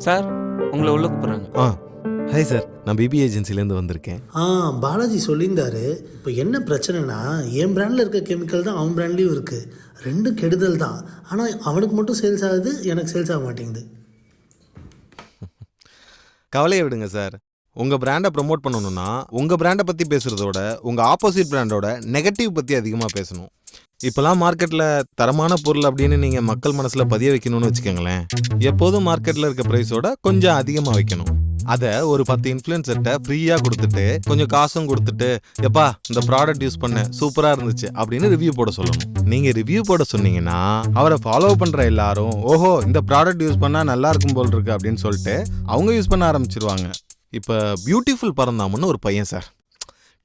Sir உங்களை உள்ள கூப்பிட்றாங்க. ஹாய் சார், நான் பிபி ஏஜென்சிலேருந்து வந்திருக்கேன். பாலாஜி சொல்லியிருந்தாரு. இப்போ என்ன பிரச்சனைனா, என் பிராண்டில் இருக்க கெமிக்கல் தான் அவன் பிராண்ட்லேயும் இருக்குது. ரெண்டும் கெடுதல் தான். ஆனால் அவனுக்கு மட்டும் சேல்ஸ் ஆகுது, எனக்கு சேல்ஸ் ஆக மாட்டேங்குது. கவலையை விடுங்க சார். உங்கள் பிராண்டை ப்ரமோட் பண்ணணும்னா உங்கள் பிராண்டை பற்றி பேசுகிறதோட உங்கள் ஆப்போசிட் பிராண்டோட நெகட்டிவ் பற்றி அதிகமாக பேசணும். இப்போலாம் மார்க்கெட்டில் தரமான பொருள் அப்படின்னு நீங்கள் மக்கள் மனசில் பதிய வைக்கணும்னு வச்சுக்கோங்களேன், எப்போதும் மார்க்கெட்டில் இருக்க ப்ரைஸோட கொஞ்சம் அதிகமாக வைக்கணும். அதை ஒரு 10 இன்ஃப்ளூயன்சர்கிட்ட ஃப்ரீயாக கொடுத்துட்டு கொஞ்சம் காசும் கொடுத்துட்டு, எப்பா இந்த ப்ராடக்ட் யூஸ் பண்ண சூப்பராக இருந்துச்சு அப்படின்னு ரிவ்யூ போட சொல்லணும். நீங்கள் ரிவ்யூ போட சொன்னீங்கன்னா அவரை ஃபாலோ பண்ணுற எல்லாரும் ஓஹோ இந்த ப்ராடக்ட் யூஸ் பண்ணால் நல்லா இருக்கும் போல் இருக்கு அப்படின்னு சொல்லிட்டு அவங்க யூஸ் பண்ண ஆரம்பிச்சிருவாங்க. இப்போ பியூட்டிஃபுல் பரந்தாமன்னு ஒரு பையன் சார்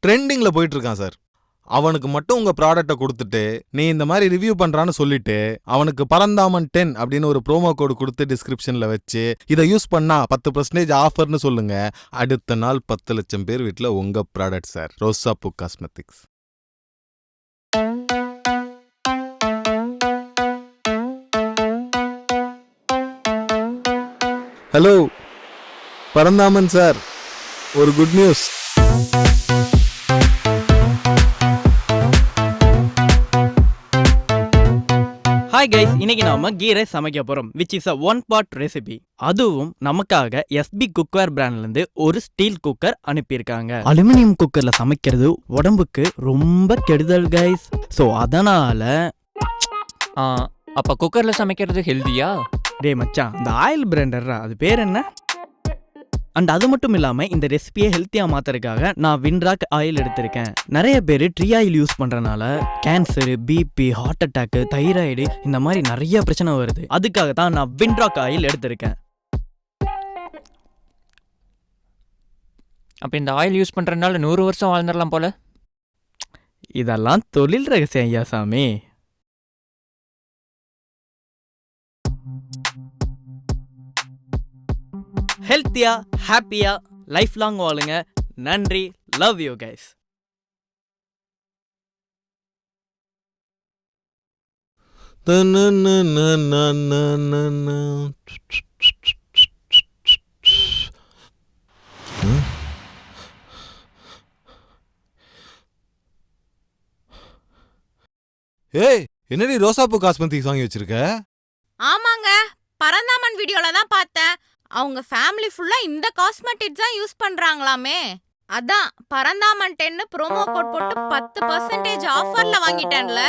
ட்ரெண்டிங்கில் போயிட்டு இருக்கான் சார். அவனுக்கு மட்டும் உங்கள் ப்ராடக்டை கொடுத்துட்டு நீ இந்த மாதிரி ரிவ்யூ பண்ணுறான்னு சொல்லிட்டு அவனுக்கு பரந்தாமன் 10 அப்படின்னு ஒரு ப்ரோமோ கோடு கொடுத்து டிஸ்கிரிப்ஷனில் வச்சு இதை யூஸ் பண்ணா 10% ஆஃபர்னு சொல்லுங்க. அடுத்த நாள் 10 லட்சம் பேர் வீட்டில் உங்கள் ப்ராடக்ட் சார். ரோசாப்பூ காஸ்மெட்டிக்ஸ். ஹலோ பரந்தாமன் சார், ஒரு குட் நியூஸ். ஹாய் கைஸ், இன்னைக்கு நாம கீ ரைஸ் சமைக்க போறோம், which is a 1 part recipe. அதுவும் நமக்காக எஸ்பி குக்வேர் பிராண்ட்ல இருந்து ஒரு ஸ்டீல் குக்கர் அனுப்பியிருக்காங்க. அலுமினியம் குக்கர்ல சமைக்கிறது உடம்புக்கு ரொம்ப கெடுதல் கைஸ். ஸோ அதனால அப்ப குக்கர்ல சமைக்கிறது ஹெல்தியா? டே மச்சான், இந்த ஆயில் பிராண்டர்ரா, அது பேர் என்ன? அண்ட் அது மட்டும் இல்லாமல் இந்த ரெசிபியை ஹெல்த்தியாக மாற்றுறதுக்காக நான் வின்ராக் ஆயில் எடுத்திருக்கேன். நிறைய பேர் ட்ரீ ஆயில் யூஸ் பண்ணுறனால cancer, BP, heart attack, thyroid இந்த மாதிரி நிறைய பிரச்சனை வருது. அதுக்காக தான் நான் வின்ராக் ஆயில் எடுத்திருக்கேன். அப்ப இந்த ஆயில் யூஸ் பண்றதுனால 100 வருஷம் வாழ்ந்துடலாம் போல. இதெல்லாம் தொழில் ரகசியம் ஐயா சாமி. ஹெல்த்தியா ஹாப்பியா லைஃப் லாங் வாழுங்க. நன்றி, லவ் யூ கைஸ். ஏய், என்னடி ரோசாப்பூ காஸ்மெட்டிக்ஸ் வாங்கி வச்சிருக்க? ஆமாங்க, பரந்தாமன் வீடியோல தான் பார்த்தேன். அவங்க ஃபேமிலி ஃபுல்லா இந்த காஸ்மெட்டிக்ஸ் தான் யூஸ் பண்றாங்களாமே. அதான் பரந்தாமன் 10 ப்ரோமோ கோட் போட்டு 10% ஆஃபர்ல வாங்கிட்டேன்ல.